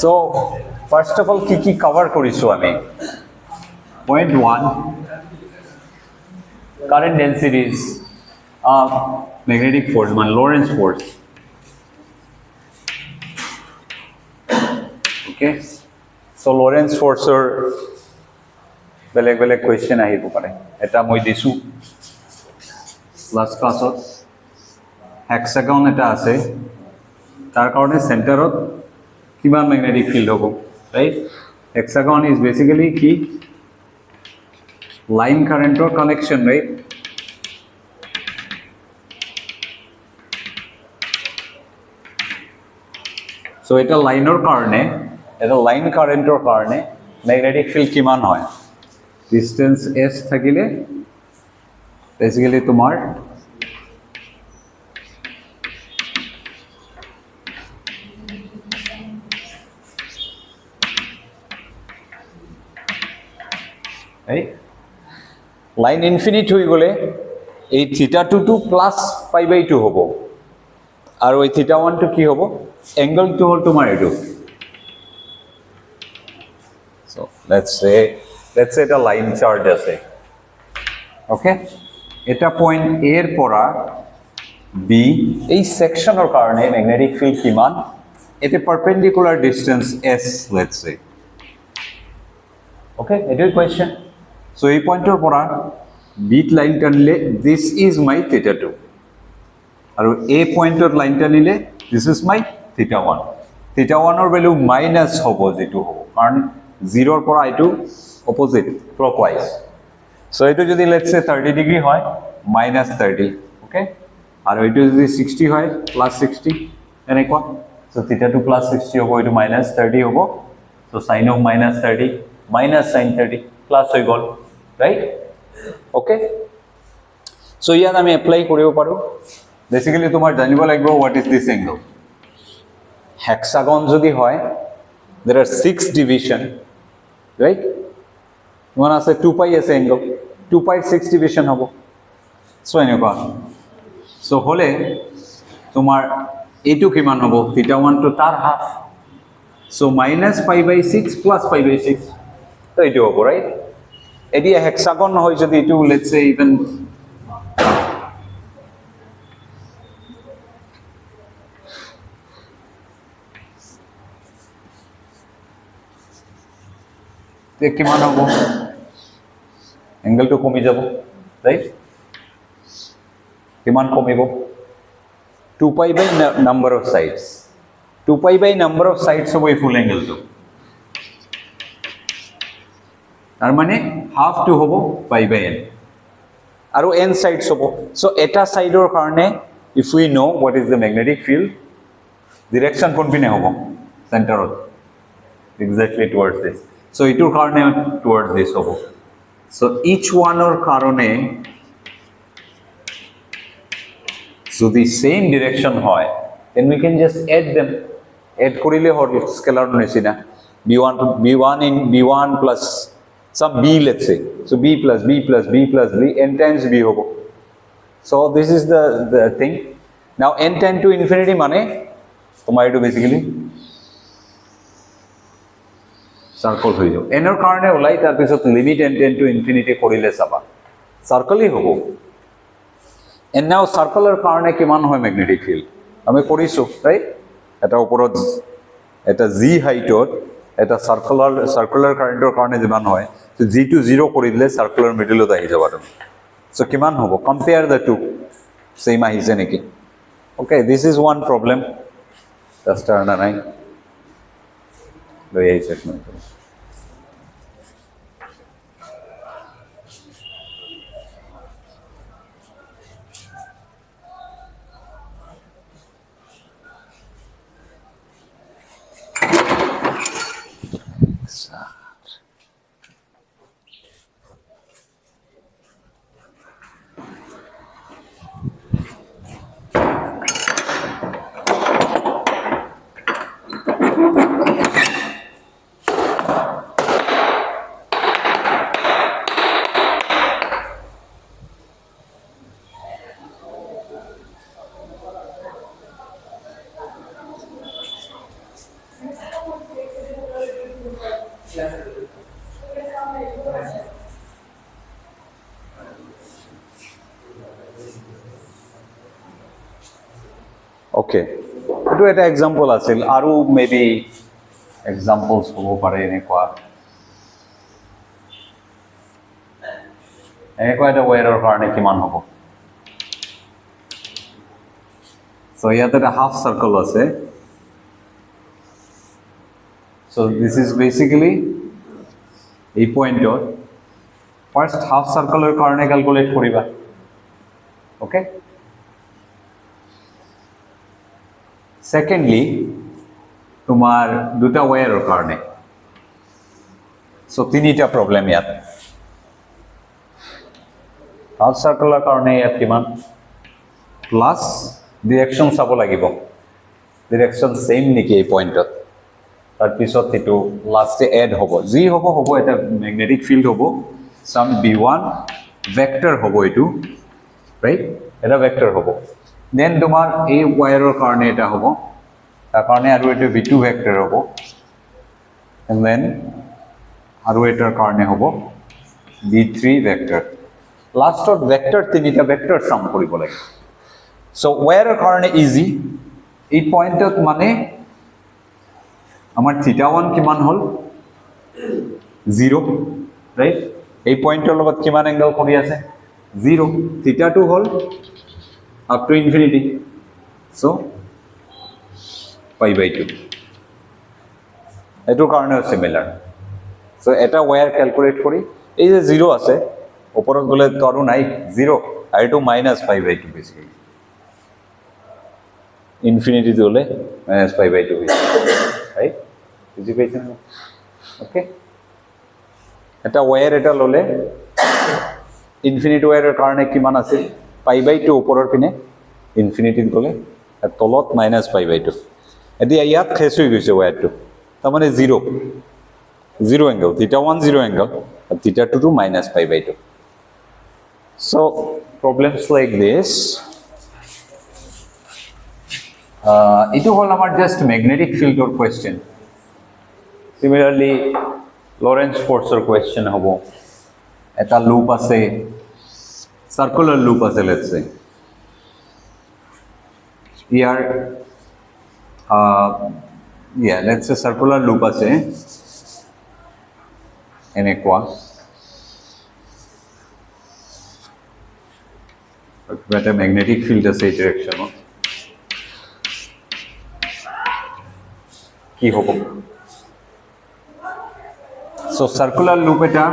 So first of all কি cover করিছো আমি point 1 current densities of magnetic force মানে Lorentz force. Okay, so Lorentz force or বেলেগ question আহিব পাৰে এটা মই দিছো last classত hexagon এটা আছে তাৰ কাৰণে চেণ্টাৰত কিমান ম্যাগনেটিক ফিল্ড হ'ব right hexagon is basically কি line current or connection right so এটা লাইনৰ কাৰণে এটা লাইন কারেন্টৰ কাৰণে ম্যাগনেটিক ফিল্ড কিমান হয় ডিসটেন্স s থাকিলে বেসিক্যালি তোমার right লাইন ইনফিনিট হৈ গলে এই θ2 টু প্লাস π/2 হ'ব আৰু এই θ1 টু কি হ'ব এংগল টু হ'ল তোমাৰ এটো so let's say এটা লাইন চার্জ আছে ওকে এটা পয়েন্ট a এর পৰা b এই সেকশনৰ কাৰণে ম্যাগনেটিক ফিল্ড কিমান এটা perpendicular distance s let's say okay এটো কোয়েশ্চন so এই পয়েন্টৰ পৰা b লাইন টানিলে this is my θ2 আৰু a পয়েন্টৰ লাইন টানিলে this is my θ1 θ1 ৰ ভ্যালু মাইনাস হ'ব যেটো হ'ব কাৰণ 0 ৰ পৰা এটো opposite clockwise so এটো যদি let's say 30 degree হয় -30 okay আৰু এটো যদি 60 হয় +60 এনেকুৱা so θ2 +60 হ'ব এটো -30 হ'ব so sin of -30 minus sin 30 plus হৈ গল right okay so ইয়াত আমি এপ্লাই কৰিব পাৰো বেসিক্যালি তোমাৰ জানিব লাগিব what is this angle hexagon যদি হয় there are 6 division right one আছে 2 pi আছে angle 2 pi 6 division হ'ব so এনেকুৱা so হলে তোমাৰ এটো কিমান হ'ব θ1 to তার হাফ so -π/6 plus π/6 তো এটো হ'ব right এদি hexagon হয় যদি এটো let's say even তে কিমান হ'ব এংগেলটো কমি যাব রাইট কিমান কমিব 2 pi by number of sides 2 pi by number of sides হ'ব এই ফুল এংগেলটো তার মানে হাফ টু হ'ব π/n আৰু n sides হ'ব so এটা সাইডৰ কাৰণে if we know what is the magnetic field direction কোন পিনে হ'ব সেন্টাৰত exactly towards this so ইটোৰ কাৰণে towards this হ'ব so each one or কারণে যদি same direction হয় then we can just add them add করিলে হল স্কেলার নিচিনা b1 to b1 in b1 plus some b let's say so b plus b plus b plus b n times b hobo so this is the thing now n tend to infinity mane tomar etu basically circle hoy jao n er karone olai tar pisot limit n tend to infinity korile saba circle hi hobo and now circle er karone kiman hoy magnetic field ame korisu right eta oporot eta z height or এটা circular কারেন্টৰ কাৰণে যিমান হয় so g to 0 কৰিলে circular মিডলত আহি যাব তুমি so কিমান হ'ব কম্পেয়ার the two same আহিছে নেকি okay this is one problem just turn on right লৈ আহিছে মই ওকে, এইটো এটা এক্সাম্পল আছিল, আৰু মেবি এক্সাম্পলছ হ'ব পাৰে এনেকুৱা এটা ৱেৰৰ কাৰণে কিমান হ'ব? চ' ইয়াত এটা হাফ চাৰ্কল আছে। চ' দিছ ইজ বেচিকেলি এই পইণ্টত ফাৰ্ষ্ট হাফ চাৰ্কলৰ কাৰণে কেলকুলেট কৰিবা। অ'কে, সেকেন্ডলি তোমাৰ দুটা ৱেৰৰ কাৰণে। চ' তিনিটা প্ৰব্লেম ইয়াত। হাফ চাৰ্কলৰ কাৰণে ইয়াত কিমান? প্লাছ ডিৰেকশ্যন চাব লাগিব, ডিৰেকশ্যন ছেইম নেকি এই পইণ্টত। তাৰপিছত এইটো লাষ্টে এড হ'ব, যি হ'ব হ'ব, এটা মেগনেটিক ফিল্ড হ'ব, চাম B1 ভেক্টৰ হ'ব এইটো, ৰাইট? এটা ভেক্টৰ হ'ব। দেন তোমাৰ এই ৱায়াৰৰ কাৰণে এটা হ'ব, তাৰ কাৰণে আৰু এইটো B2 ভেক্টৰ হ'ব, দেন আৰু এটাৰ কাৰণে হ'ব B3 ভেক্টৰ। লাষ্টত ভেক্টৰ তিনিটা ভেক্টৰ চাম কৰিব লাগে। চ' ৱায়াৰৰ কাৰণে ইজি, এই পইণ্টত মানে আমাৰ θ1 কিমান হ'ল? 0, ৰাইট? এই পইণ্টৰ লগত কিমান এংগল কৰি আছে? 0। θ2 হ'ল আপ টু ইনফিনিটি, চ' π/2। এইটোৰ কাৰণেও চিমিলাৰ। চ' এটা ৱায়াৰ কেলকুলেট কৰি, এই যে 0 আছে ওপৰত গ'লে তো আৰু নাই 0, আৰু এইটো -π/2 বেছিকেলি, ইনফিনিটি গ'লে -π/2 ৰাইট? বুজি পাইছে ন? অ'কে, এটা ৱায়াৰ এটা ল'লে ইনফিনিটি ৱায়াৰৰ কাৰণে কিমান আছিল? π/2 ওপৰৰ পিনে, ইনফিনিটিত গ'লে তলত -π/2। এতিয়া ইয়াত শেষ হৈ গৈছে ৱায়াৰটো, তাৰমানে 0 এংগল, θ1 0 এংগল, আৰু θ2 to -π/2। So problems like this, এইটো হ'ল আমাৰ জাষ্ট মেগনেটিক ফিল্ডৰ equation. Similarly Lorentz force equation হ'ব। এটা লুপ আছে, সাৰ্কুলাৰ লুপ আছে, লেটস সে ইয়াৰ লেটস সে সাৰ্কুলাৰ লুপ আছে এনেকুৱা, এটা মেগনেটিক ফিল্ড আছে এই ডিৰেকশ্যনত, কি হ'ব? So circular loop eta,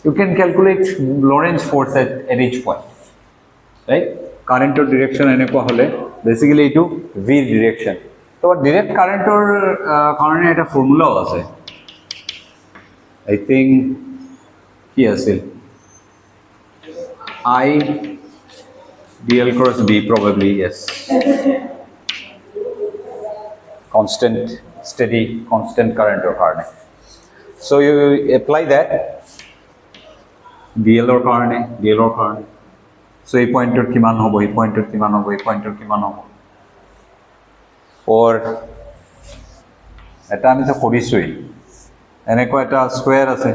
you can calculate Lorentz force at each point, right? Current or direction enekwa hole basically itu v direction. So direct current or current eta formula ase, I think ki asil I dl cross b, probably yes, constant, steady, constant current or current. So you apply that dl or current, so এই পয়েন্টৰ কিমান হ'ব, এই পয়েন্টৰ কিমান হ'ব, এই পয়েন্টৰ কিমান হ'ব, or এটা আমি তো কৰিছোই, এনেকুৱা এটা স্কয়াৰ আছে,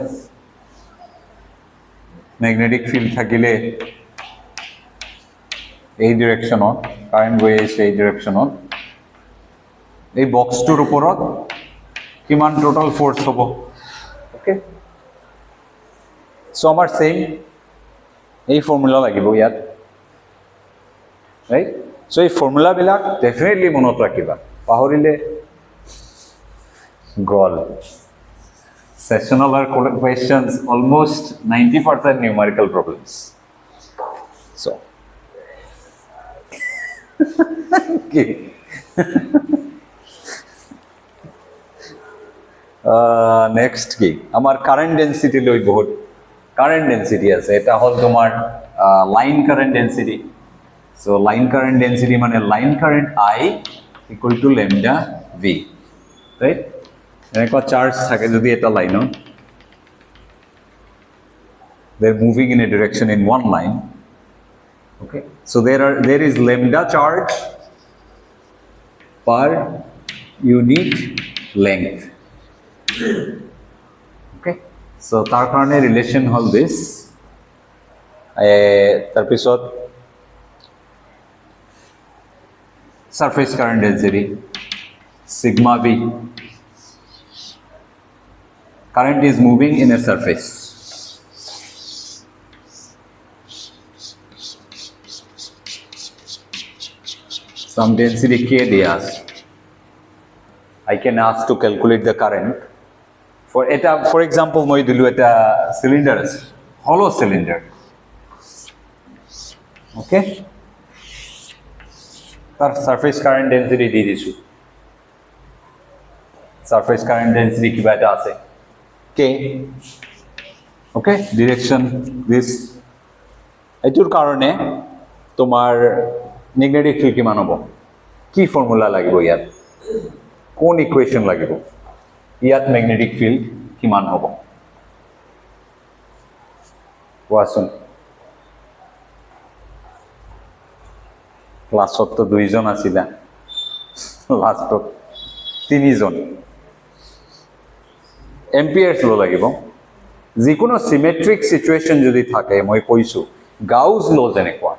ম্যাগনেটিক ফিল্ড থাকিলে এই ডিৰেকশ্যনত কারেন্ট গৈ আছে, এই ডিৰেকশ্যনত এই বক্সটোৰ ওপৰত কিমান টোটাল ফোর্স হ'ব। ওকে, সো আমাৰ সেম এই ফৰ্মুলা লাগিব ইয়াত, ৰাইট? সো এই ফৰ্মুলাবিলাক ডেফিনেটলি মনত ৰাখিবা, পাহৰিলে গল। Sessional or questions, almost 90% numerical problems. So, okay. Next কি আমার কারেন্ট ডেন্সিটি লৈ বহুত কারেন্ট ডেন্সিটি আছে, এটা হল তোমার line current density. So line current density মানে line current I equal to lambda V, right? এনেকুৱা চার্জ থাকে যদি এটা লাইনত, they are moving in a direction in one line, okay? So there is lambda charge per unit length, Okay, so তাৰ কাৰণে relation হ'ল দিছ তাৰপিছত surface current density sigma v, current is moving in a surface. Some density k dias. I can ask to calculate the current. For example, moi dilu eta cylinder ase, hollow cylinder. Okay? Tar surface current density di disu. Surface current density kiba eta ase k. Okay, direction this. Etur karone tomar magnetic field kiman hobo, ki formula lagibo yat, কোন equation লাগিব, ইয়াত magnetic field কিমান হ'ব কোৱাচোন। ক্লাছত তো দুইজন আছিলা, লাষ্টত তিনিজন। এম্পিয়াৰ্ছ ল লাগিব। যিকোনো সিমেট্ৰিক সিচুৱেশ্যন যদি থাকে, মই কৈছো গাউছ ল যেনেকুৱা,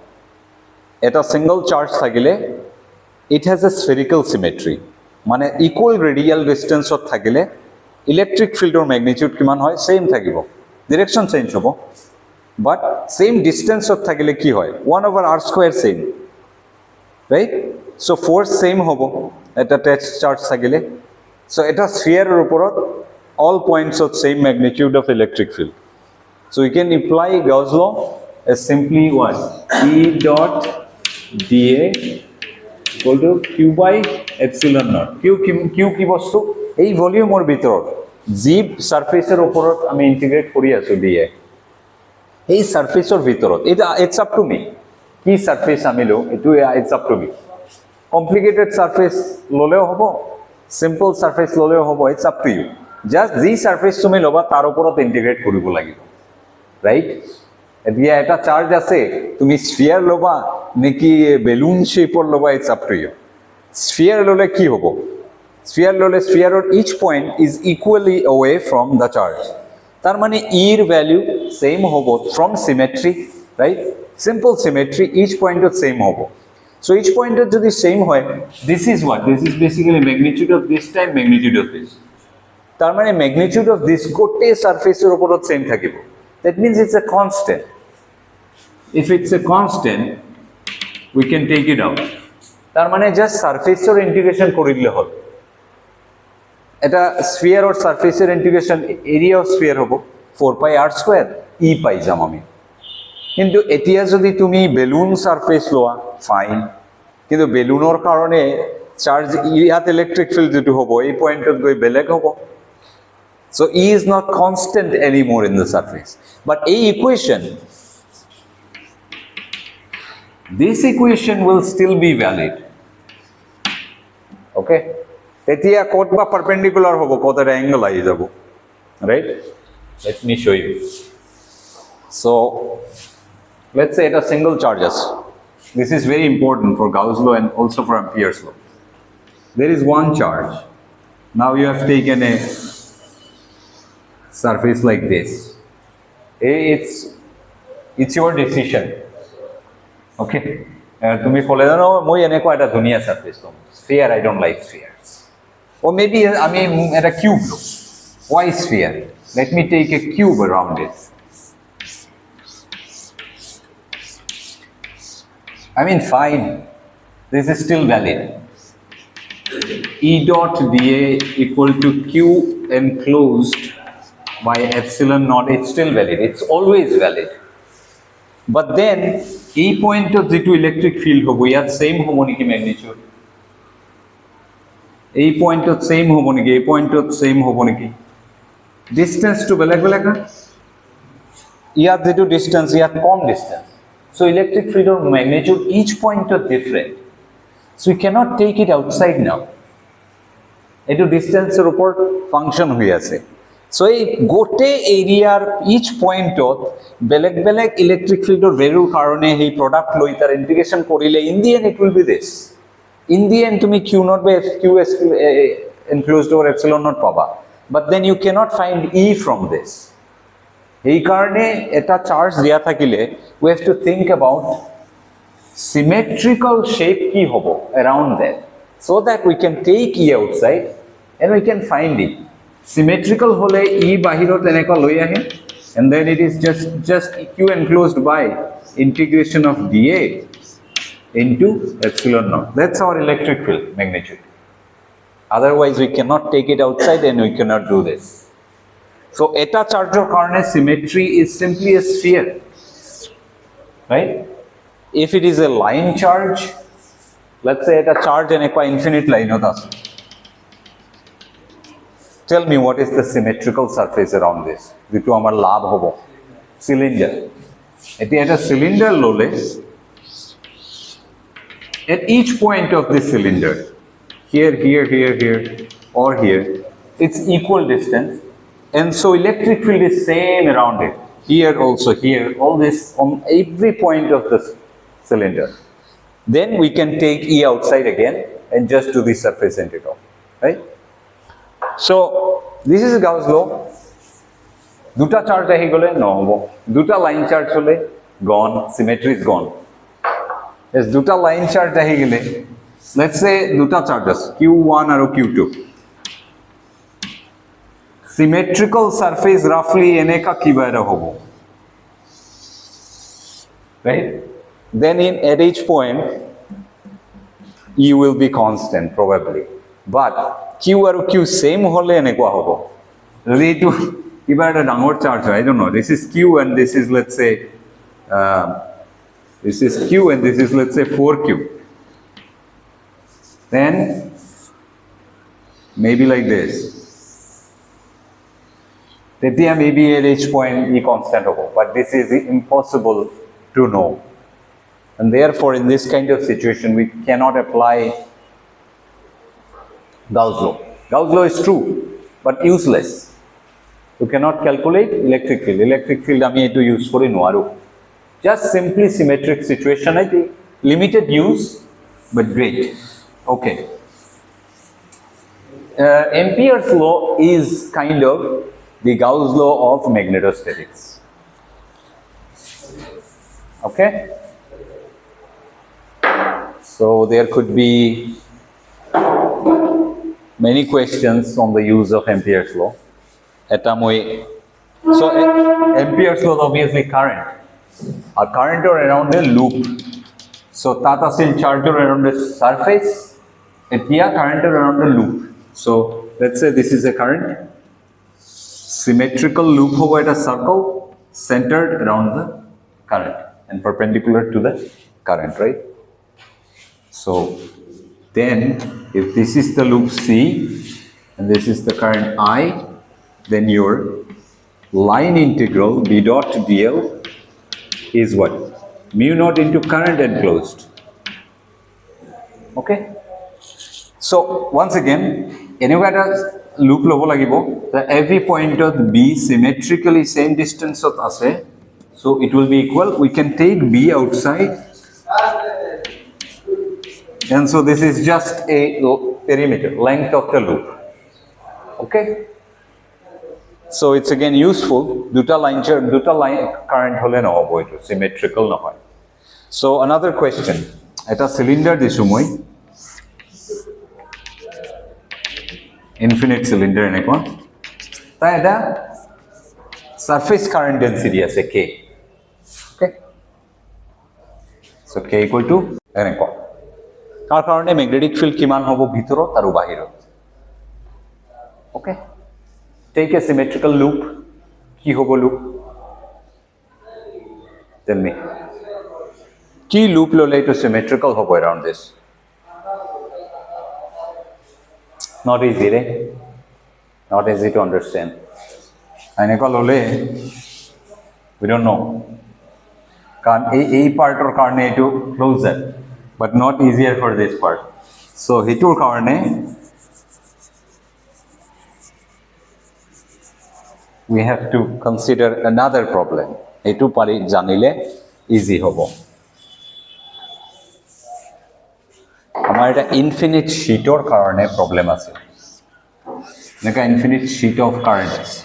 এটা সিঙ্গল চার্জ থাকিলে it has a spherical symmetry, মানে ইকুয়াল রেডিয়াল ডিস্টেন্সত থাকিলে ইলেকট্রিক ফিল্ডৰ ম্যাগনিটিউড কিমান হয়, সেম থাকিব, ডিরেকশন চেঞ্জ হ'ব, বাট সেম ডিস্টেন্সত থাকিলে কি হয়, 1/r² same, right? So force same হ'ব এটা টেস্ট চার্জ থাকিলে। সো এটা স্ফিয়াৰৰ ওপৰত all points of same magnitude of electric field. So we can apply Gauss law as simply what? E dot dA equal to q by epsilon naught. q কি বস্তু, এই ভলিউমৰ ভিতৰত যি সারফেসের ওপৰত আমি ইন্টিগ্রেট কৰি আছো dA, এই সারফেসৰ ভিতৰত এটা ইটস আপ টু মি কি সারফেস আমি লও, এটো it's up to me. Complicated surface ললেও হ'ব, সিম্পল সারফেস ললেও হ'ব, it's up to you. Just যি সারফেস তুমি লবা তাৰ ওপৰত ইন্টিগ্রেট কৰিব লাগিব, রাইট? এতিয়া এটা চার্জ আছে, তুমি স্ফিয়ার লবা নেকি বেলুন শেপৰ লবা, it's up to you. Sphere ললে কি হ'ব, স্ফিয়ার ললে স্ফিয়াৰৰ each point is equally away from the charge, তার মানে ইর ভ্যালু সেম হ'ব from symmetry, right? Simple symmetry, each পয়েন্টত সেম হ'ব। সো ইচ পয়েন্টত যদি সেম হয়, this is what, this is basically magnitude of this time magnitude of this, তার মানে ম্যাগনিটিউড অফ দিস গোটে সারফেসের ওপৰত সেম থাকিব। That means it's a constant. If it's a constant, we can take it out. তার মানে just সারফেসের integration করিলে হল। এটা স্ফিয়ার আর সারফেসের ইন্টিগ্রেশন, এরিয়া অফ স্ফিয়ার হ'ব 4πr², ই পাই যাম আমি। কিন্তু এতিয়া যদি তুমি বেলুন সারফেস লোৱা, ফাইন, কিন্তু বেলুনৰ কাৰণে চার্জ ইয়াত ইলেকট্রিক ফিল্ড যেটো হ'ব এই পয়েন্টত গৈ বেলেগ হ'ব। So E is not constant anymore in the surface. But a equation, this equation will still be valid. Okay? Etia kot ba perpendicular hobo, kot eta angle ahi jabo. Right? Let me show you. So let's say এটা single charges. This is very important for Gauss law and also for Ampere's law. There is one charge. Now you have taken a surface like this. It's your decision. Okay? তুমি কলে জানো মই এনেকুৱা এটা ধুনীয়া surface লম, sphere, I don't like spheres. Or maybe আমি এটা cube লম. Why sphere? Let me take a cube around it. I mean, fine. This is still valid. E dot dA equal to q enclosed by epsilon naught. It's still valid. It's always valid. But then এই পয়েন্টত যেটো electric field হ'ব, ইয়াত same হ'ব নেকি magnitude? এই পয়েন্টত same হ'ব নেকি? এই পয়েন্টত সেম হ'ব নেকি? ডিসটেন্স টু বেলেগ বেলেগ না, ইয়াত যেটো ডিসটেন্স, ইয়াত কম distance. So electric field or magnitude, each point is different. So you cannot take it outside now. Eto distance er upor function hoye ache. So ei gote area each point ot beleg beleg electric field or value karone hei product loi tar integration korile in the end it will be this. In the end tumi q naught by q enclosed over epsilon naught paba. but then you cannot find E from this. এই কারণে এটা charge দেয়া থাকিলে we have to think about symmetrical shape কি হবো around that, so that we can take E outside and we can find it. Symmetrical হলে E বাহিৰত এনেকুৱা লৈ আহে, and then it is just Q enclosed by integration of dA into epsilon naught. That's our electric field magnitude. Otherwise we cannot take it outside and we cannot do this. So eta charger karone symmetry is simply a sphere, right? If it is a line charge, let's say eta charge and ekwa infinite line hota ase, tell me what is the symmetrical surface around this jitu amar labh hobo. Cylinder, eta cylinder lole, at each point of this cylinder, here, or here, it's equal distance, and so electric field is same around it. Here also, here, all this on every point of this cylinder. Then we can take E outside again and just do the surface integral, right? So this is Gauss law. Duta charge ahi gole no hobo. Duta line charge hole gone, symmetry is gone. Yes, duta line charge ahi gele, let's say duta charges Q1 or Q2. Symmetrical surface roughly eneka kibaira hobo, right? Then at each point E will be constant probably, but Q or Q same hole enekwa hobo. Jodi to kibaira dangor charge hoy, I don't know, this is Q and this is, let's say, this is Q and this is, let's say, 4Q. Then maybe like this. Tetia maybe at each point E constant hobo, but this is impossible to know. And therefore in this kind of situation we cannot apply Gauss law. Gauss law is true but useless. You cannot calculate electric field. Electric field ami etu use kori noaru. Just simply symmetric situation, I think limited use but great. Okay. Ampere's law is kind of the Gauss law of magnetostatics. Okay. So there could be many questions on the use of Ampere's law. So Ampere's law is obviously current. A current or around a loop. So tata sin charge around the surface, etia current around the loop. So let's say this is a current. Symmetrical loop hobo at a circle centered around the current and perpendicular to the current, right? So then if this is the loop C and this is the current I, then your line integral B dot dl is what? Mu naught into current enclosed. Okay? So once again, anywhere loop lobo lagibo, the every point of B symmetrically same distance of ase, so it will be equal. We can take B outside, and so this is just a perimeter, length of the loop. Okay? So it's again useful. Duta line current hole no hobo etu symmetrical no hoy. So another question. Eta cylinder disu moi. Infinite cylinder enekwa. Ta eta surface current density ase K. Okay? So K equal to enekwa. Tar karone magnetic field kiman hobo bhitorot aru bahirot. Okay? Take a symmetrical loop. Ki hobo loop? Tell me. Ki loop lole to symmetrical hobo around this? Not easy, right? Not easy to understand. Eneka lole, we don't know. A part or karne to closer, but not easier for this part. So hitur karne we have to consider another problem. Etu pari janile easy hobo. Amar eta infinite sheetor karone problem ase. এনেকা infinite sheet of current আছে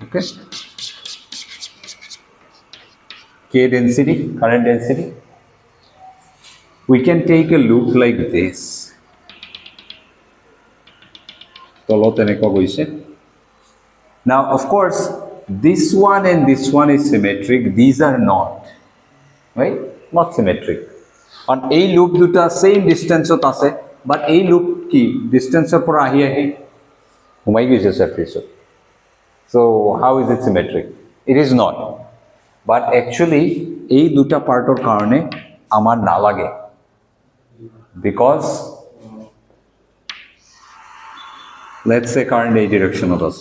okay K density current density we can take a loop like this তলত এনেকা গৈছে now of course this one and this one is symmetric these are not right not symmetric and এই loop দুটা same distance ত আছে but এই loop কি distance এর পর আহি ঘুমাই গৈছে surface so how is it symmetric it is not but actually এই দুটা পার্টৰ কাৰণে আমার না লাগে because let's say current এই direction of us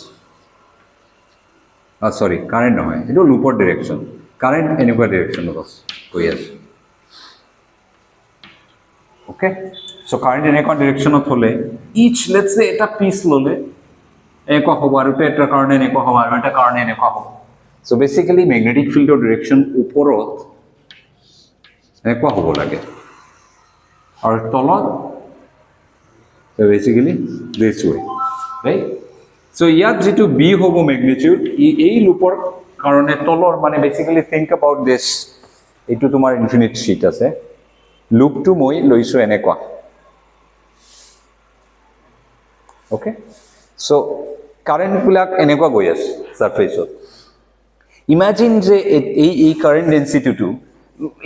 sorry current নহয় এটো loopৰ direction current এনেকুৱা direction of us গৈ আছে okay so current এনেকুৱা direction of হলে each let's say এটা piece ললে এনেকুৱা হ'ব আৰু এটাৰ কাৰণে এনেকুৱা হ'ব আৰু এটা কাৰণে এনেকুৱা হ'ব so basically magnetic field of direction ওপৰত এনেকুৱা হ'ব লাগে আৰু তলত so basically this way right so ইয়াত যেটো b হ'ব magnitude এই লুপৰ কাৰণে তলৰ মানে basically think about this এটো তোমাৰ infinite sheet আছে লুপ টু মই লৈছো এনেকুৱা okay so current বিলাক এনেকুৱা গৈ আছে surfaceত imagine যে এই current density to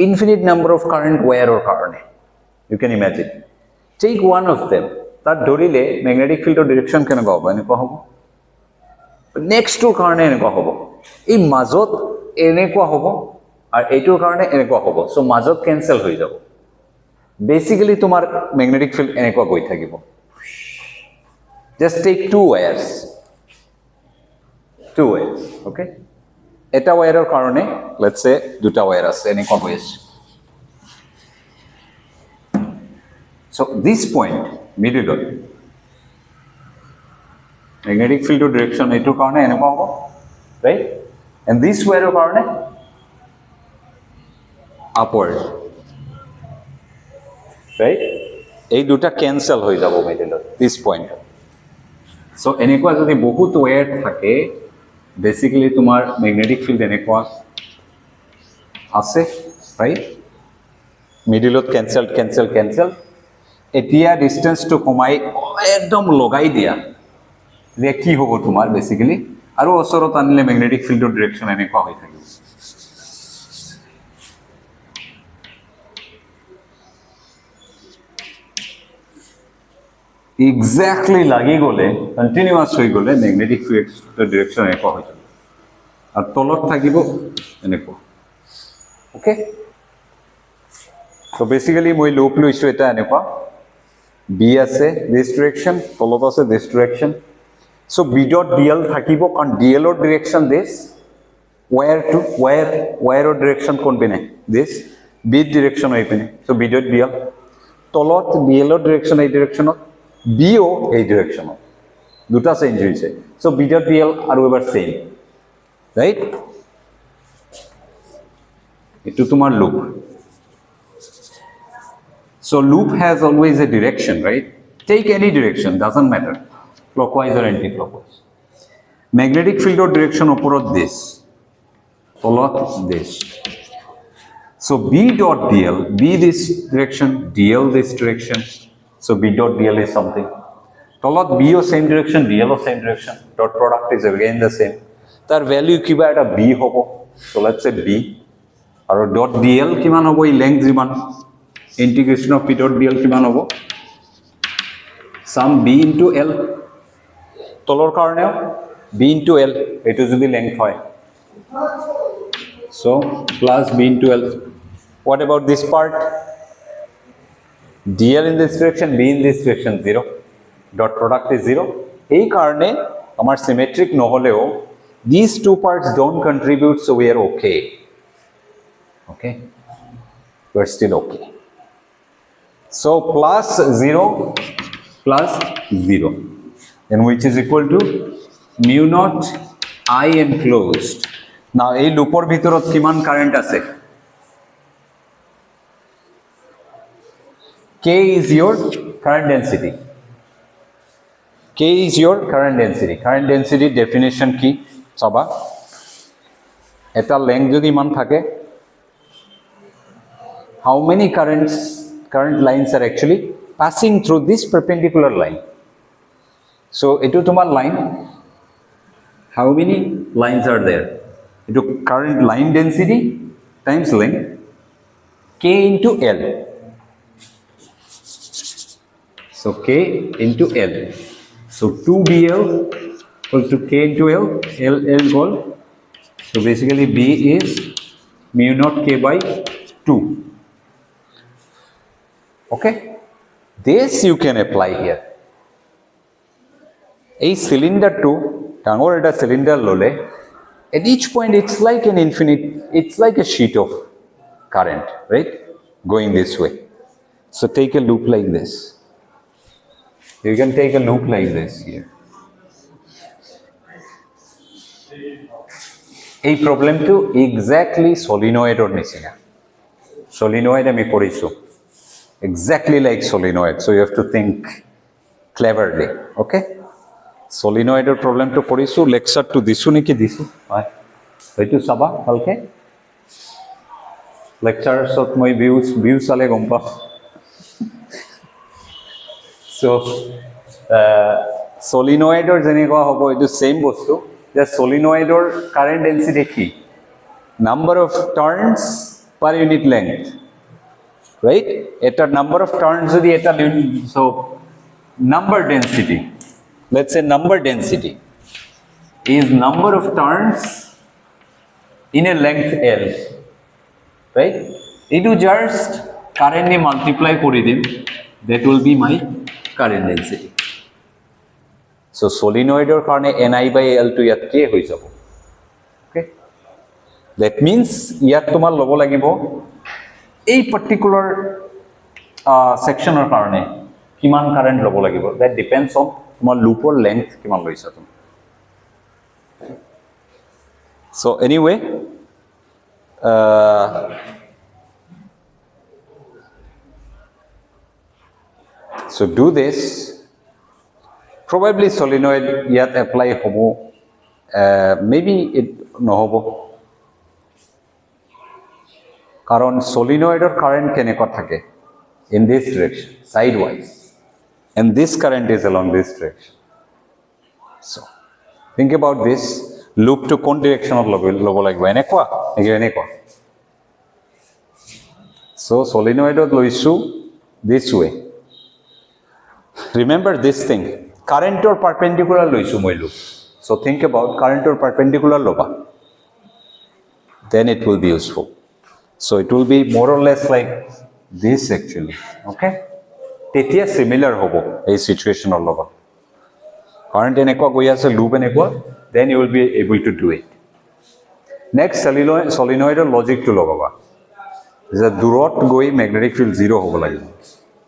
infinite number of current wire or current you can imagine take one of them তার ধরিলে magnetic field of direction কেনেকুৱা হ'ব এনেকুৱা হ'ব next to কারণে এনেকুৱা হ'ব এই মাজত এনেকুৱা হ'ব আর এইটোৰ কাৰণে এনেকুৱা হ'ব so মাজত ক্যান্সেল হৈ যাব basically তোমার magnetic field এনেকুৱা গৈ থাকিব just take two wires okay এটা ওয়্যাৰৰ কাৰণে let's say দুটা ওয়্যাৰ আছে এনেকুৱা হৈ আছে so this point middle magnetic field of direction এইটোৰ কাৰণে এনেকুৱা হ'ব right and this ওয়্যাৰৰ কাৰণে upward right এই দুটা ক্যান্সেল হৈ যাব middle this point so এনেকুৱা যদি বহুত ওয়্যাৰ থাকে basically তোমার magnetic field এনেকুৱা আছে right middle cancel এতিয়া distance to কমাই একদম লগাই দিয়া যে কি হ'ব তোমাৰ basically আৰু ওচৰত আনিলে magnetic field of direction এনেকুৱা হৈ থাকিব exactly লাগি গলে continuous হৈ গলে magnetic field of direction এনেকুৱা হৈ যাব আর তলত থাকিব এনেকুৱা okay so basically মই লুপ লৈছো এটা এনেকুৱা b আছে this direction তলত আছে this direction so b dot dl থাকিব কারণ dl or direction this wire to wire or direction কোন পিনে this b direction হৈ পিনে so b dot dl তলত dl or direction এই directionত b o এই directionত দুটা চেঞ্জ হৈছে so b dot dl আৰু এবাৰ same right itu tomar loop so loop has always a direction right take any direction doesn't matter clockwise or anti-clockwise magnetic field of direction oporot this tolot this so b dot dl b this direction dl this direction so b dot dl is something tolot b o same direction dl o same direction dot product is again the same tar value kiba eta b hobo so let's say b আৰু dot DL কিমান হ'ব এই length যিমান integration of P dot DL কিমান হ'ব sum be into এল তলৰ কাৰণেও B into এল এটো যদি লেংথ হয় so plus B into L what about this part DL in this direction B in this direction 0 dot product is 0 এই কারণে আমার সিমেট্রিক নহলেও these two parts don't contribute so we are okay okay we're still okay so plus 0 plus 0 and which is equal to mu naught I enclosed now এই লুপৰ ভিতৰত কিমান current আছে K is your current density K is your current density. Current density definition ki saba eta length jodi man thake, how many current lines are actually passing through this perpendicular line. So etu tomar line, how many lines are there? Etu current line density times length, K into L. So K into L. So 2BL equal to K into L, L equal. So basically B is mu naught K by 2. Okay? This you can apply here. A cylinder 2, tangor eta cylinder lole, at each point it's like an infinite, it's like a sheet of current, right? Going this way. So take a loop like this. You can take a loop like this here. A problem to exactly solenoid or nisina. Solenoid ami porichu. Exactly like solenoid. So you have to think cleverly. Okay? Solenoid or problem to porichu. Lecture to disu niki disu. Hoitu saba halke. Lectures of my views ale gompa. So solenoid or jenekwa hobo etu same bostu. The solenoid or current density ki number of turns per unit length, right? Eta number of turns jodi eta so number density, let's say number density is number of turns in a length L, right? Etu just current ni multiply kori dim, that will be my current density. So solenoid or karone Ni by L to yat K hoi jabo. Okay? That means yat tomar lobo lagibo a particular section or karone kiman current lobo lagibo. That depends on tomar loop or length kiman loisa tum. So anyway, so do this. Probably solenoid yet apply hobo, maybe it no hobo. Karon solenoid or current keneko thake in this direction, sidewise, and this current is along this direction. So think about this. Loop to kon direction of logo like enekwa. So solenoid or loisu this way. Remember this thing. Current or perpendicular loisu moi loop. So think about current or perpendicular loba. Then it will be useful. So it will be more or less like this actually. Okay? Tetia similar hobo a situation or loba. Current enekwa goi ase loop enekwa, then you will be able to do it. Next solenoid or logic to logaba. Is a durot goi magnetic field 0 hobo lagib.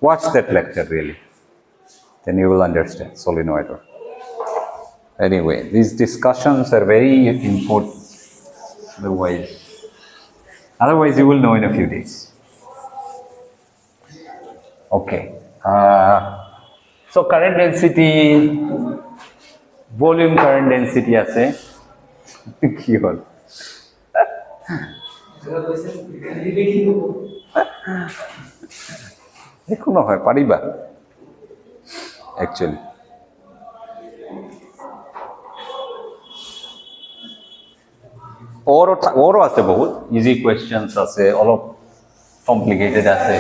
Watch that lecture really. Then you will understand solenoid. Anyway, these discussions are very important. Otherwise you will know in a few days. Okay. So current density, volume current density ase. Ki hol? Ekho nohoy pariba. Actually, or ase bahut easy questions ase, all of complicated ase,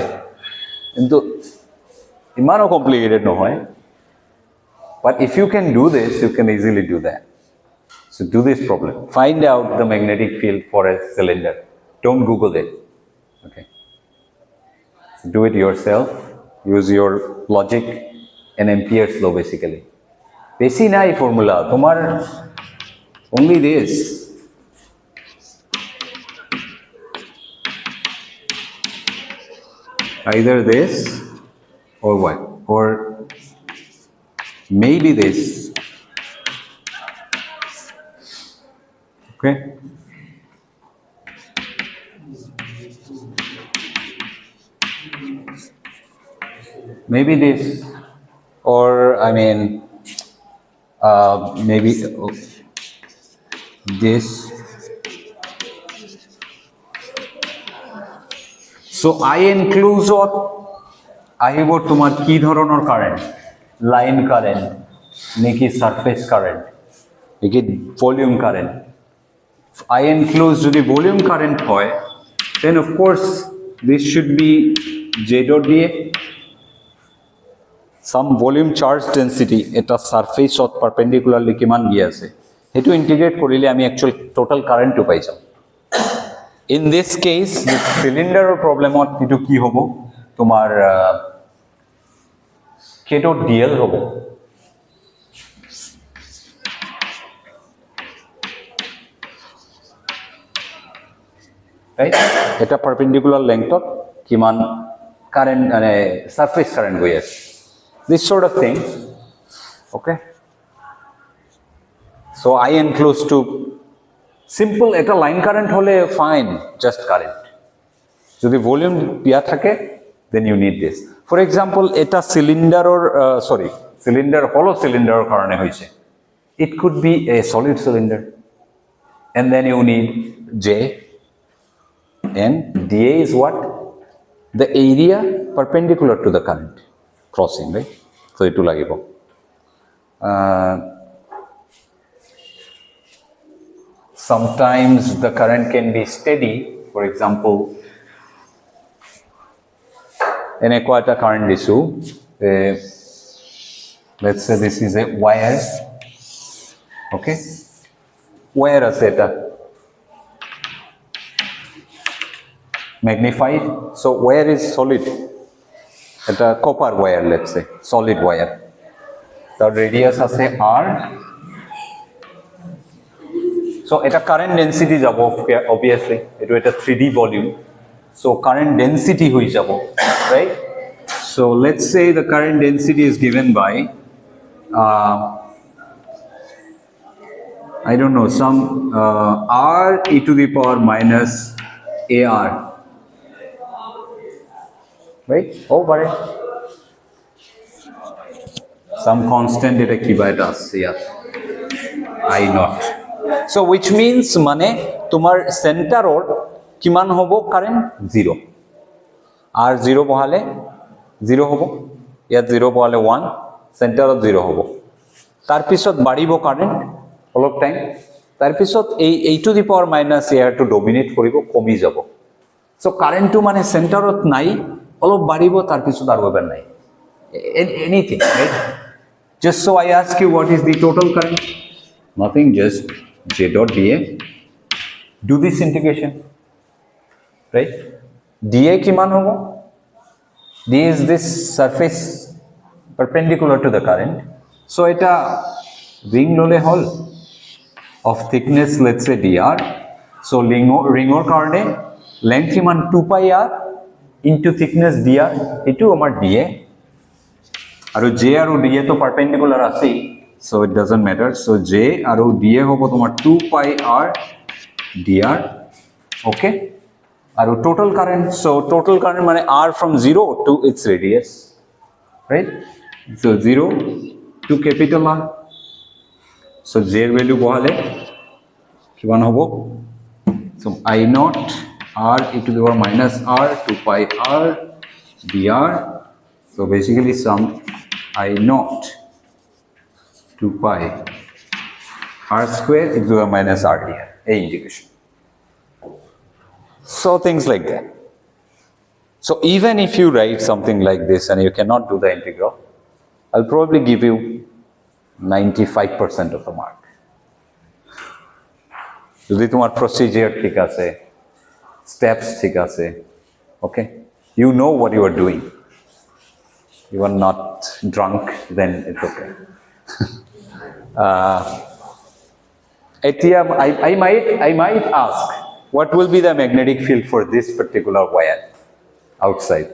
kintu imano complicated nohoy. But if you can do this, you can easily do that. So do this problem. Find out the magnetic field for a cylinder. Don't Google it. Okay. So do it yourself. Use your logic. An Ampere's law basically. Basi nai formula. Tomar only this. Either this or what? Or maybe this. Okay? Maybe this. Or, I mean, maybe this. So I enclose what আহিব তোমার কি ধরনের current line current নাকি surface current নাকি volume current I enclose যদি volume current হয় then of course this should be J dot dA some volume charge density এটা surface অত পারপেন্ডিকুলারলি কিমান গিয়ে আছে হেতু ইন্টিগ্রেট কৰিলে আমি একচুয়াল টোটাল কারেন্টটো পাই যাম in this case the cylinder problem ot etu ki hobo tomar k dot dl hobo right eta perpendicular length ot kiman current surface current goi ase this sort of thing okay so I enclose to simple eta line current hole fine just current jodi volume dia thake then you need this for example eta cylinder or hollow cylinder karone hoyche it could be a solid cylinder and then you need J and dA is what the area perpendicular to the current crossing right so etu lagibo sometimes the current can be steady for example in a quarter current issue let's say this is a wire okay wire as eta magnified so wire is solid eta copper wire let's say solid wire the radius ase r so eta current density jabo obviously etu eta 3D volume so current density hoi jabo right so let's say the current density is given by I don't know some r e to the power minus ar right oh bare some constant eta kiba eta ase ya I not so which means mane tomar center or kiman hobo current 0 r 0 bohale 0 hobo ya 0 bohale 1 center of 0 hobo tar pisot baribo current all of time tar pisot ei to the power minus air to dominate koribo komi jabo so current to mane center ot nai all of baribo tar pisot ar hober nai anything right just so I ask you what is the total current nothing just J dot dA do this integration right dA kiman hobo d is this surface perpendicular to the current so eta ring lole hol of thickness let's say dr so ring or karone length kiman 2 pi r into thickness dr etu amar dA aru J aru dA to perpendicular ase so it doesn't matter so J aru dA hobo tomar 2 pi r dr okay aru total current so total current mane r from 0 to its radius right so 0 to capital R so J value bohale kiman hobo so I naught r e to the power minus r 2 pi r dr so basically some I naught 2 pi r square e to the power minus r dr a integration so things like that so even if you write something like this and you cannot do the integral I'll probably give you 95% of the mark jodi tomar procedure thik ache steps thik ache okay you know what you are doing you are not drunk then it's okay I might ask what will be the magnetic field for this particular wire outside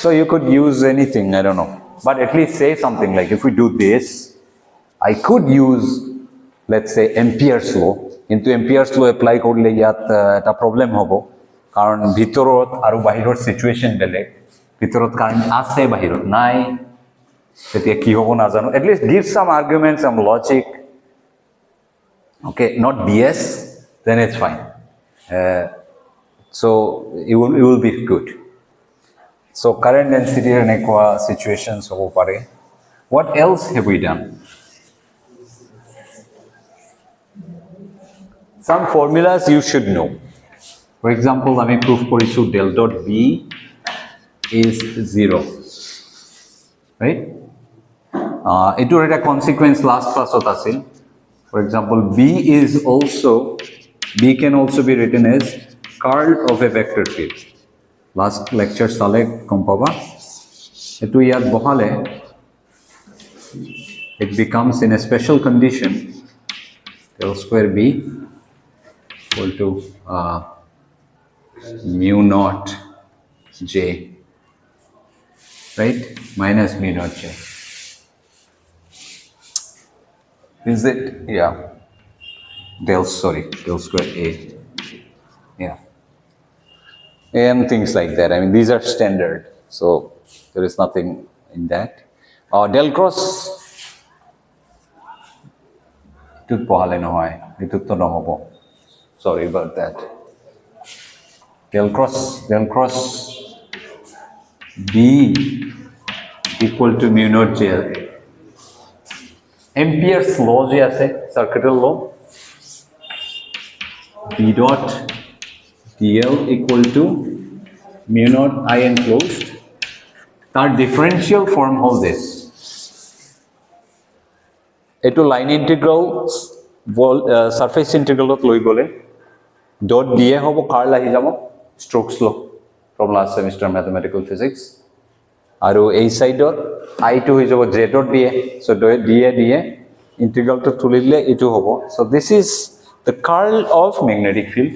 so you could use anything I don't know but at least say something like if we do this I could use let's say Ampere's law into Ampere's law apply korle yat eta problem hobo karon bhitorot aru bahiror situation beleg bhitorot current ase bahirot nai তেতিয়া কি হ'ব নাজানো at least give some argument some logic okay not BS then it's fine so it will be good so current density এনেকুৱা situations হ'ব পাৰে what else have we done some formulas you should know for example আমি proof কৰিছো del dot B is 0 right etor eta consequence last classot asil for example B is also B can also be written as curl of a vector field last lecture sale kompaba etu yat bohale it becomes in a special condition del square B equal to mu naught J right minus mu naught J is it yeah del square A yeah and things like that I mean these are standard so there is nothing in that del cross to pohale no hoy etu to no hobo sorry about that del cross B equal to mu naught J Ampere's law je ase circuital law B dot dl equal to mu naught I enclosed tar differential form hol this eto line integral surface integral ot loi gole dot da hobo curl ahi jabo Stokes law from last semester mathematical physics aru ei side dot I2 is over J dot dA so dA integral to tulile etu hobo so this is the curl of magnetic field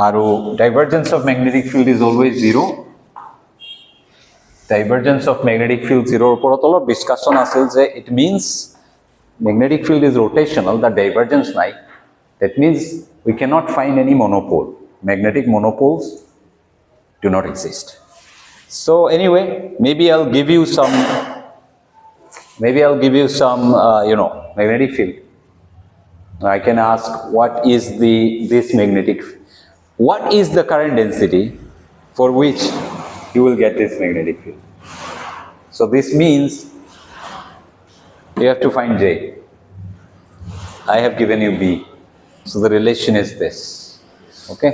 aru divergence of magnetic field is always 0 divergence of magnetic field 0 oporot olo discussion asil je it means magnetic field is rotational the divergence nai that means we cannot find any monopole magnetic monopoles do not exist so anyway maybe I'll give you some magnetic field I can ask what is what is the current density for which you will get this magnetic field so this means you have to find J I have given you B so the relation is this okay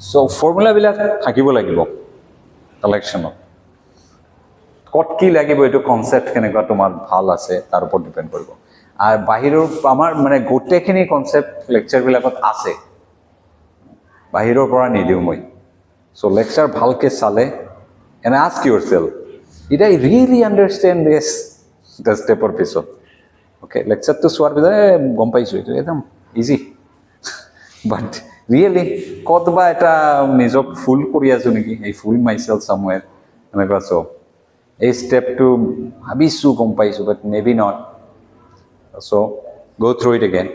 so formula bilak thakibo lagibo collection কত কি লাগিব এটো concept কেনেকা তোমার ভাল আছে তার উপর ডিপেন্ড করব আর বাহিৰৰ আমার মানে গোটেখিনি কনসেপ্ট লেকচার বিলাকত আছে বাহিৰৰ পৰা নিদিও মই সো লেকচার ভালকে চালে and ask yourself did I really understand this the step or piece okay lecture to swar gom paisu eto ekdom easy but really kotba eta nijok full kori asu niki I fool myself somewhere enaka so a step to habisu gom paisu but maybe not so go through it again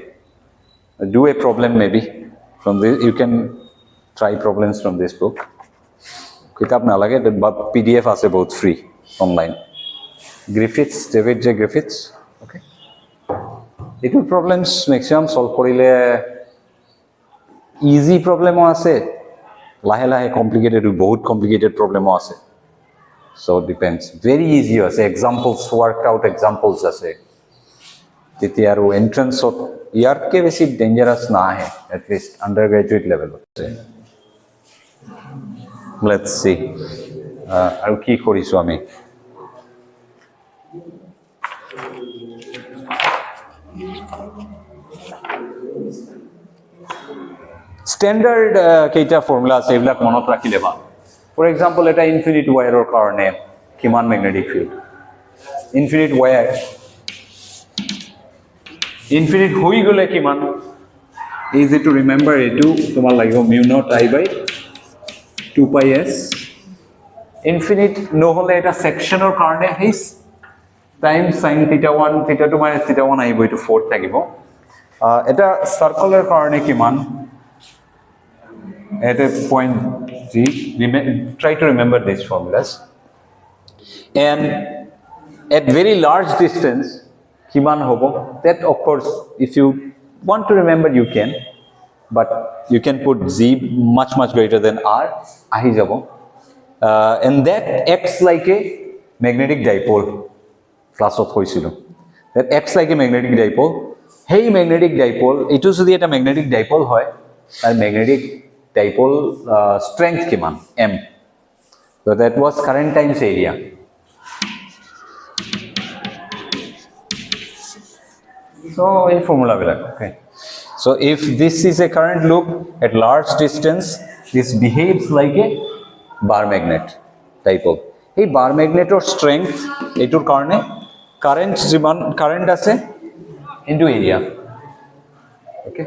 do a problem maybe from this you can try problems from this book kitab na lage but PDF ase bahut free online David J Griffiths okay etu problems maximum solve korile easy problem o ase lahe lahe complicated bahut complicated problem o ase so depends very easy ase examples worked out examples ase titi aru entrance of year ke beshi dangerous na hai at least undergraduate level let's see aru ki korisu ami standard keita formula ase eblak monot rakhile ba for example eta infinite wire or karone kiman magnetic field infinite wire infinite hoi gole kiman easy to remember etu tomar lagibo mu naught I by 2 pi s infinite no hole eta section or karone his times sin theta 1 theta 2 minus theta 1 aibo etu 4 thakibo eta circular karone kiman at a point G try to remember these formulas and at very large distance kiman hobo, that of course if you want to remember you can, but you can put z much greater than r ahi jabo, and that acts like a magnetic dipole. Class of hoisilo that acts like a magnetic dipole. Hey magnetic dipole etu jodi eta magnetic dipole hoy tar magnetic dipole strength kiman m. So that was current times area. So a formula will okay. So if this is a current loop at large distance, this behaves like a bar magnet dipole. Hey bar magnet or strength etur karone current jiman current ase into area. Okay.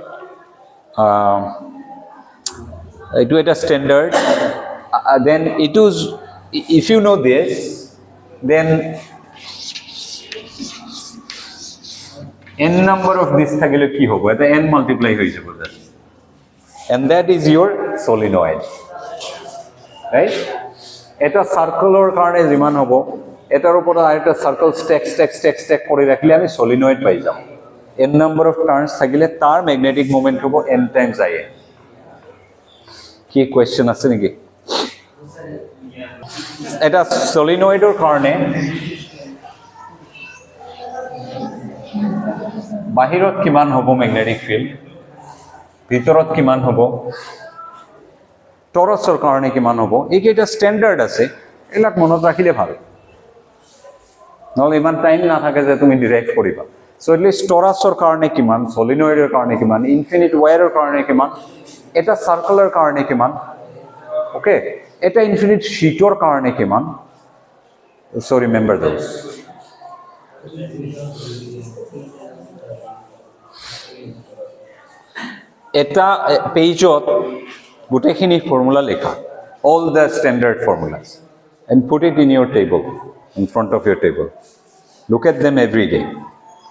It was a standard. Then it was, if you know this, then n number of this thakile ki hobo eta n multiply hoye jabo that, and that is your solenoid, right? Eta circle or karone jiman hobo etar upor areta circle stack kore rakhle ami solenoid pai jabo. n number of turns thakile tar magnetic moment hobo n times ia. কি question আছে নাকি? এটা সলিনয়েডৰ কাৰণে বাহিৰত কিমান হ'ব magnetic field, ভিতৰত কিমান হ'ব, টৰছৰ কাৰণে কিমান হ'ব, এইকেইটা ষ্টেণ্ডাৰ্ড আছে, এইবিলাক মনত ৰাখিলে ভাল, নহ'লে ইমান টাইম নাথাকে যে তুমি ডিৰাইভ কৰিবা। সো এটলিষ্ট টৰছৰ কাৰণে কিমান, সলিনয়েডৰ কাৰণে কিমান, ইনফিনিট ওয়্যাৰৰ কাৰণে কিমান, এটা সার্কুলার কারণে কিমান, ওকে, এটা ইনফিনিট শীটৰ কাৰণে কিমান। So remember those. এটা পেজত গোটেইখিনি ফর্মুলা লেখা, all the standard formulas, and put it in your table, in front of your table. Look at them every day.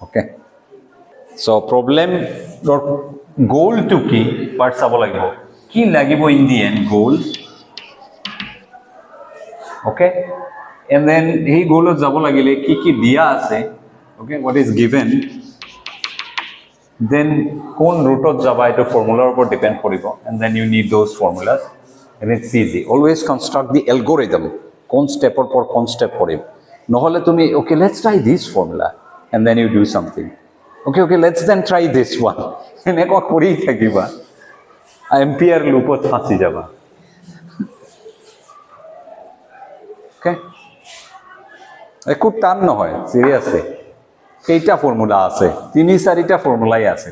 Okay. So problem or goal to ki part sabo lagibo, ki lagibo in the end goal, okay, and then ei goal jabo lagile ki dia ase, okay, what is given, then kon root ot jaba eto formula upor depend koribo, and then you need those formulas, and it's easy. Always construct the algorithm, kon step or por kon step koribo, nohole tumi okay let's try this formula, and then you do something. Okay, let's then try this one. এনেকুৱা কৰি থাকিবা, ampere লুপত ফাঁচি যাবা। ওকে, একো টান নহয়, চিৰিয়াছলি। কেইটা formula আছে? 3-4টা ফৰ্মুলাই আছে।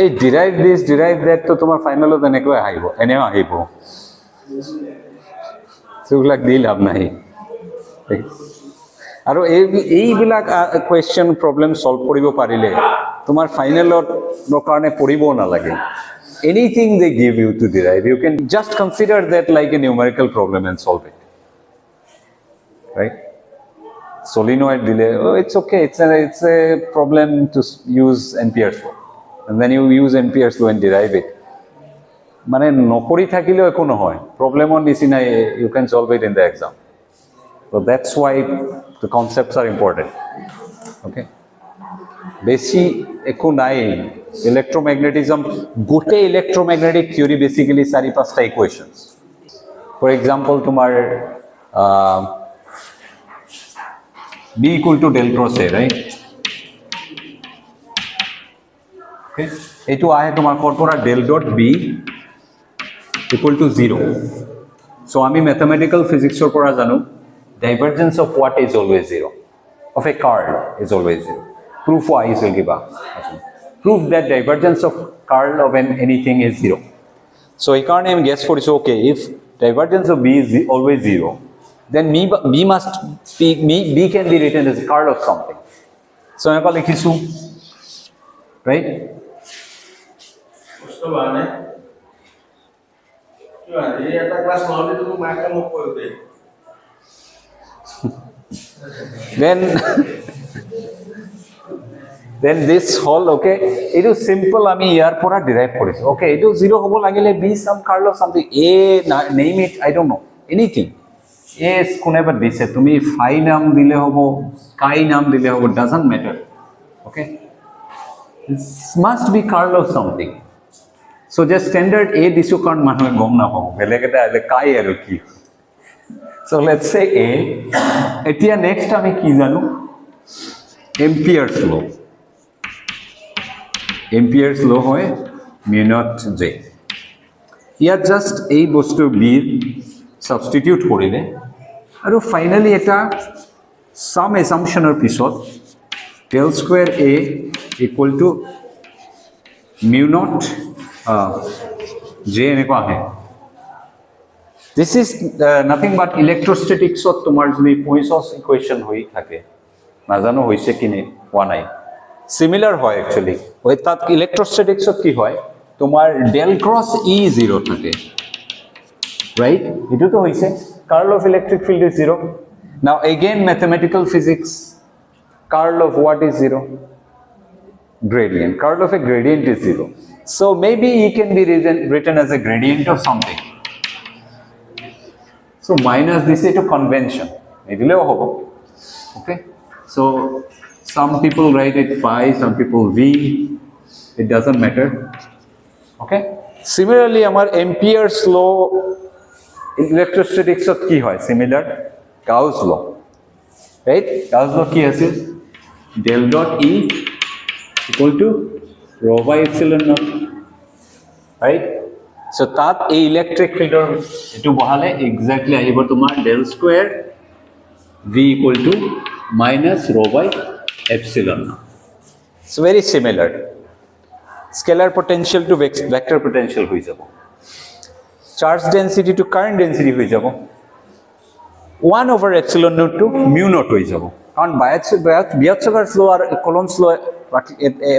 এই ডিৰাইভ দিছ, ডিৰাইভ ডেট তো তোমাৰ ফাইনেলত এনেকৈ আহিব, এনেও আহিব। সেইবিলাক দি লাভ নাই। আৰু এইবিলাক কুৱেশ্যন প্ৰব্লেম সলভ কৰিব পাৰিলে তোমাৰ ফাইনেলৰ কাৰণে পঢ়িব নালাগে। Anything they give you to derive, you can just consider that like a numerical problem and solve it, right? Solenoid দিলে it's okay, it's a problem to use Ampere's law, and then you use Ampere's law and derive it. মানে নকৰি থাকিলেও একো নহয়, প্ৰব্লেমৰ নিচিনাই you can solve it in the exam. So that's why the concepts are important. Okay. Basic ekho nai, electromagnetism, gote electromagnetic theory basically 4-5 equations. For example, tomar B equal to del cross A, right? Okay. Etu ahe tomar korpora del dot B equal to 0. So ami mathematical physics or pora janu, divergence of what is always 0? Of a curl is always 0. Proof why is will give up. Proof that divergence of curl of anything is 0. So I can't even guess for it. So okay, if divergence of B is always 0, then B must be B can be written as curl of something. So I call it Kisu, right? then this whole, okay, it is simple, ami ইয়াৰ পৰা derive কৰিছো, okay, it is 0 হ'ব লাগিলে b some curl of something, a name it, I don't know, anything as কোনেবা দিছে তুমি phi নাম দিলে হবো স্কাই নাম দিলে হবো doesn't matter okay this must be curl of something so just standard a দিছো কারণ মানুহে গম না পাবো বেলেগ এটা আলে কাই আৰু কি so let's say a এতিয়া নেক্সট আমি কি জানো Ampere's law হয় mu naught j ইয়াত জাস্ট এই বস্তু b সাবস্টিটিউট কৰিলে আৰু ফাইনালি এটা সাম অ্যাসাম্পশনৰ পিছত del square a equal to mu naught j এনেকুৱা আহে this is nothing but electrostatics of তোমার যদি Poisson's equation হৈ থাকে নাজানো হইছে কিনে হোৱা নাই সিমিলার হয় অ্যাকচুয়ালি ওই তাত ইলেকট্রোস্ট্যাটিক্স কি হয় তোমার ডেল ক্রস ই 0 থাকে রাইট এটো তো হইছে curl of electric field is 0 now again mathematical physics curl of what is 0 gradient curl of a gradient is 0 so maybe e can be written as a gradient of something so minus this is a convention edileও hobo okay so some people write it phi some people v it doesn't matter okay similarly amar Ampere's law electrostatics of ki hoy similar Gauss law right Gauss law ki asil del dot e equal to rho by epsilon naught right so tat a electric field etu bahale exactly ahibo tomar del square v equal to minus rho by epsilon naught it's very similar scalar potential to vector potential hoi jabo charge density to current density hoi jabo 1 over epsilon naught to mu naught hoi jabo কারণ বিয়াৎসগার slow আর কলম্বস লো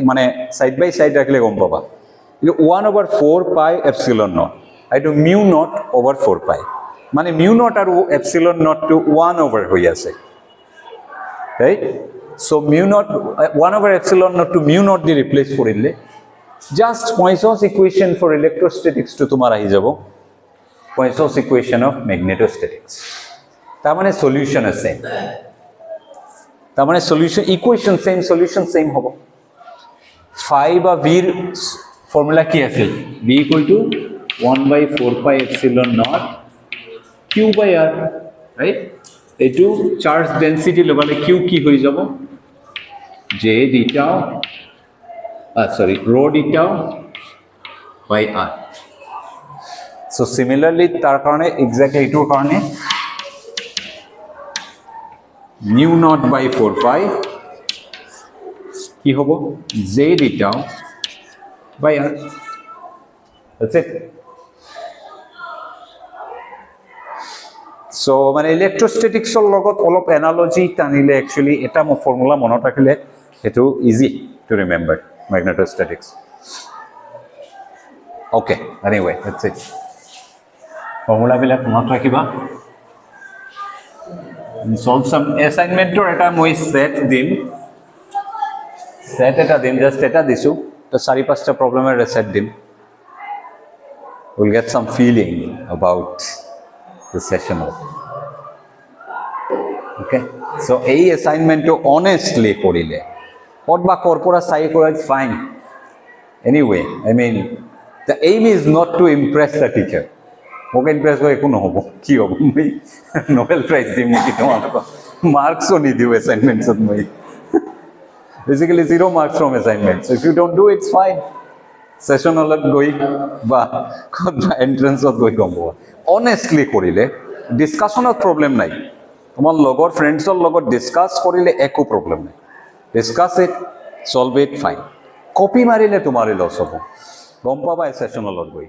মানে side by side রাখলে গম পাবা 1 over 4 pi epsilon naught আইটো mu naught over 4 pi মানে mu naught R epsilon naught to 1 over হই আছে right so mu naught 1 over epsilon naught to mu naught the replace করিলে just Poisson's equation for electrostatics to তোমার আহি যাব Poisson's equation of magnetostatics তার মানে solution আছে তার মানে solution equation same solution same হবে phi বা v এর ফর্মুলা কি আছে v = 1 by 4 pi epsilon naught q by r right এটু চার্জ ডেনসিটি লগালে q কি হই যাব j d tau sorry rho d tau by r so similarly তার কারণে এক্স্যাক্টলি এটুর কারণে mu naught by 4 pi কি হবো j d tau by r that's it so মানে ইলেকট্রোস্ট্যাটিক্স এর লগত অলপ অ্যানালজি টানিলে অ্যাকচুয়ালি এটা মো ফর্মুলা মনত রাখিলে এটো easy to remember magnetostatics okay anyway that's it formula বিলাক মনত রাখিবা solve some assignment or eta moi set din just eta disu to 4-5 ta problem er set din we'll get some feeling about the session okay so ei assignment to honestly korile potba corpora sai kora is fine anyway I mean the aim is not to impress the teacher okay Impress করে কোনো হবো কি হবো মই Nobel prize দিম নাকি তোমার মার্কসও নি দিও অ্যাসাইনমেন্টস মই basically 0 marks from assignments so if you don't do it's fine session হলত গই বা এন্ট্রান্সত গই কম হবো অনেস্টলি কৰিলে ডিসকাশনত প্রবলেম নাই তোমার লগৰ ফ্রেন্ডসৰ লগত ডিসকাস কৰিলে একো প্রবলেম নাই discuss it solve it fine copy মারিলে তোমারই লস হবো গম পাবা সেশন হলত গই